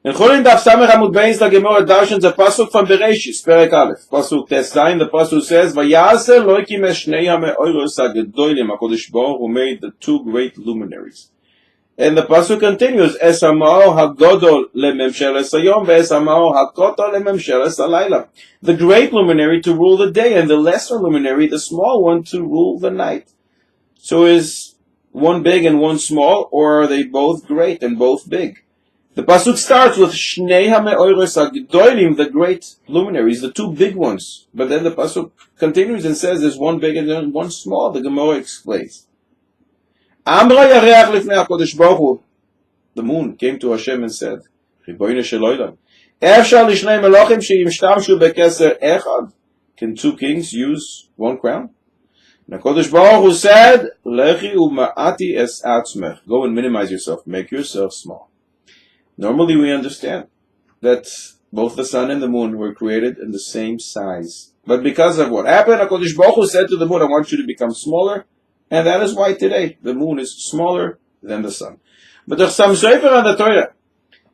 In Chulin Daf Samech Amud Beis la Gemara darshans a pasuk from Bereshit, Perek Aleph, pasuk Tes Zayin. The pasuk says, "Vayaser loikim es shnei hame'oros hagedolim." HaKadosh Baruch Hu made the two great luminaries. And the pasuk continues, "Es hama'or hagodol lememsheles hayom, ve'es hama'or hakotor lememsheles halayla." The great luminary to rule the day, and the lesser luminary, the small one, to rule the night. So is one big and one small, or are they both great and both big? The pasuk starts with Shnei hame'oros hagedolim, the great luminaries, the two big ones. But then the pasuk continues and says there's one big and one small. The Gemara explains. Amra yareach lifnei HaKadosh Baruch Hu. The moon came to Hashem and said, Ribono shel olam, efshar lishnei melachim sheyishtamshu bekeser echad? Can two kings use one crown? And HaKadosh Baruch Hu said, Lechi u'ma'ati es atzmech. Go and minimize yourself, make yourself small. Normally we understand that both the sun and the moon were created in the same size. But because of what happened, HaKadosh Baruch Hu said to the moon, I want you to become smaller. And that is why today the moon is smaller than the sun. But the Chassam Sofer on the Torah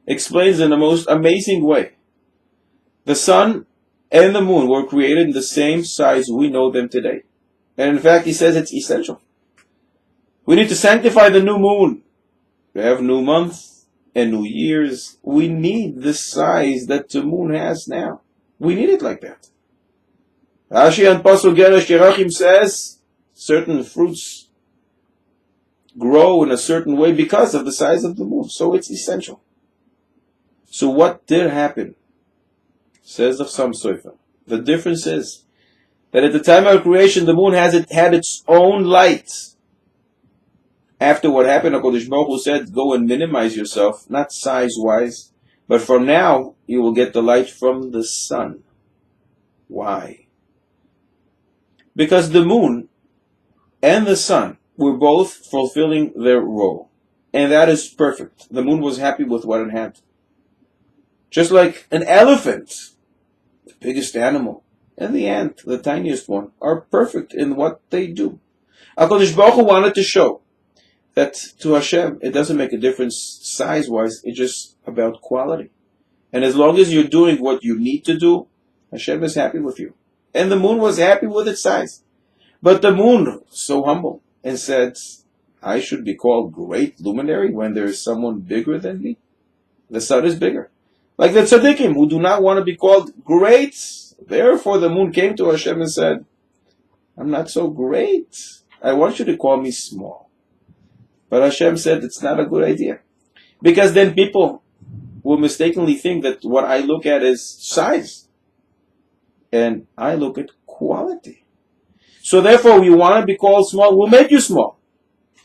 explains in the most amazing way. The sun and the moon were created in the same size we know them today. And in fact, he says it's essential. We need to sanctify the new moon. We have new months and new years. We need the size that the moon has now. We need it like that. Rashi and Pasuk Geresh Yerachim says certain fruits grow in a certain way because of the size of the moon. So it's essential. So what did happen? Says the Chassam Sofer. The difference is that at the time of creation, the moon had its own light. After what happened, HaKadosh Baruch Hu said, go and minimize yourself, not size-wise, but from now, you will get the light from the sun. Why? Because the moon and the sun were both fulfilling their role. And that is perfect. The moon was happy with what it had. Just like an elephant, the biggest animal, and the ant, the tiniest one, are perfect in what they do. HaKadosh Baruch Hu wanted to show that to Hashem, it doesn't make a difference size-wise, it's just about quality. And as long as you're doing what you need to do, Hashem is happy with you. And the moon was happy with its size. But the moon, so humble, and said, I should be called great luminary when there is someone bigger than me? The sun is bigger. Like the tzaddikim, who do not want to be called great. Therefore the moon came to Hashem and said, I'm not so great. I want you to call me small. But Hashem said it's not a good idea. Because then people will mistakenly think that what I look at is size. And I look at quality. So therefore, you want to be called small, we'll make you small.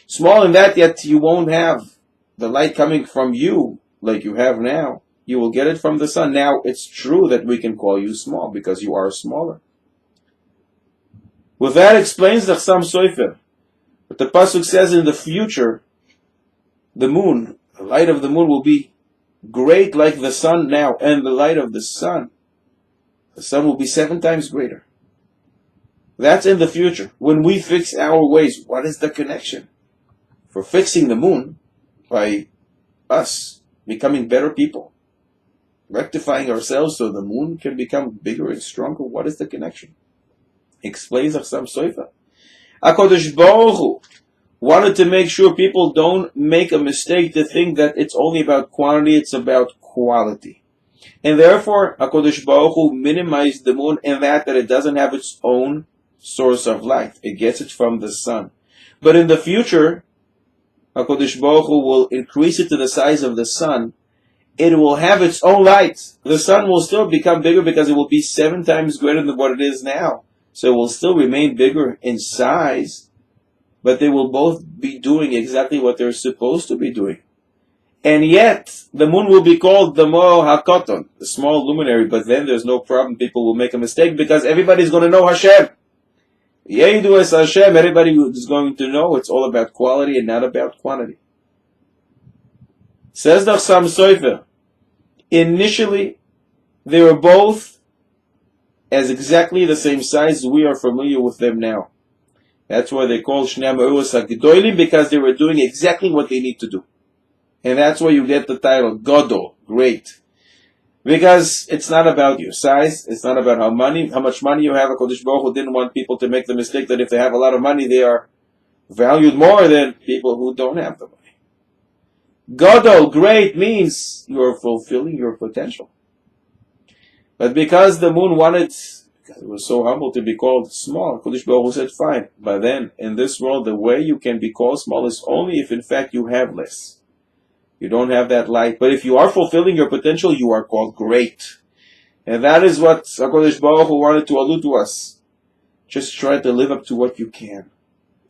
Small in that yet you won't have the light coming from you like you have now. You will get it from the sun. Now, it's true that we can call you small because you are smaller. With that explains the Chassam Sofer. But the pasuk says in the future, the moon, the light of the moon will be great like the sun now, and the light of the sun will be 7 times greater. That's in the future. When we fix our ways, what is the connection? For fixing the moon, by us becoming better people, rectifying ourselves so the moon can become bigger and stronger, what is the connection? Explains the Chassam Sofer. HaKadosh Baruch Hu wanted to make sure people don't make a mistake to think that it's only about quantity, it's about quality. And therefore, HaKadosh Baruch Hu minimized the moon in that it doesn't have its own source of light. It gets it from the sun. But in the future, HaKadosh Baruch Hu will increase it to the size of the sun. It will have its own light. The sun will still become bigger because it will be 7 times greater than what it is now. So it will still remain bigger in size, but they will both be doing exactly what they're supposed to be doing. And yet, the moon will be called the Mo HaKoton, the small luminary, but then there's no problem. People will make a mistake because everybody's going to know Hashem. Yehidu es Hashem, everybody is going to know it's all about quality and not about quantity. Says the Chassam Sofer, initially, they were both as exactly the same size as we are familiar with them now. That's why they call Shnei HaMe'oros HaGedolim, because they were doing exactly what they need to do. And that's why you get the title Gadol, great. Because it's not about your size, it's not about how much money you have. HaKadosh Baruch Hu didn't want people to make the mistake that if they have a lot of money, they are valued more than people who don't have the money. Gadol, great, means you are fulfilling your potential. But because the moon because it was so humble to be called small, HaKadosh Baruch Hu said, fine. But then, in this world, the way you can be called small is only if in fact you have less. You don't have that light. But if you are fulfilling your potential, you are called great. And that is what HaKadosh Baruch Hu wanted to allude to us. Just try to live up to what you can.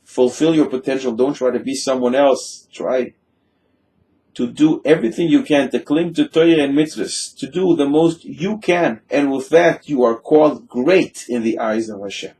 Fulfill your potential. Don't try to be someone else. Try to do everything you can to cling to Torah and mitzvahs. To do the most you can. And with that, you are called great in the eyes of Hashem.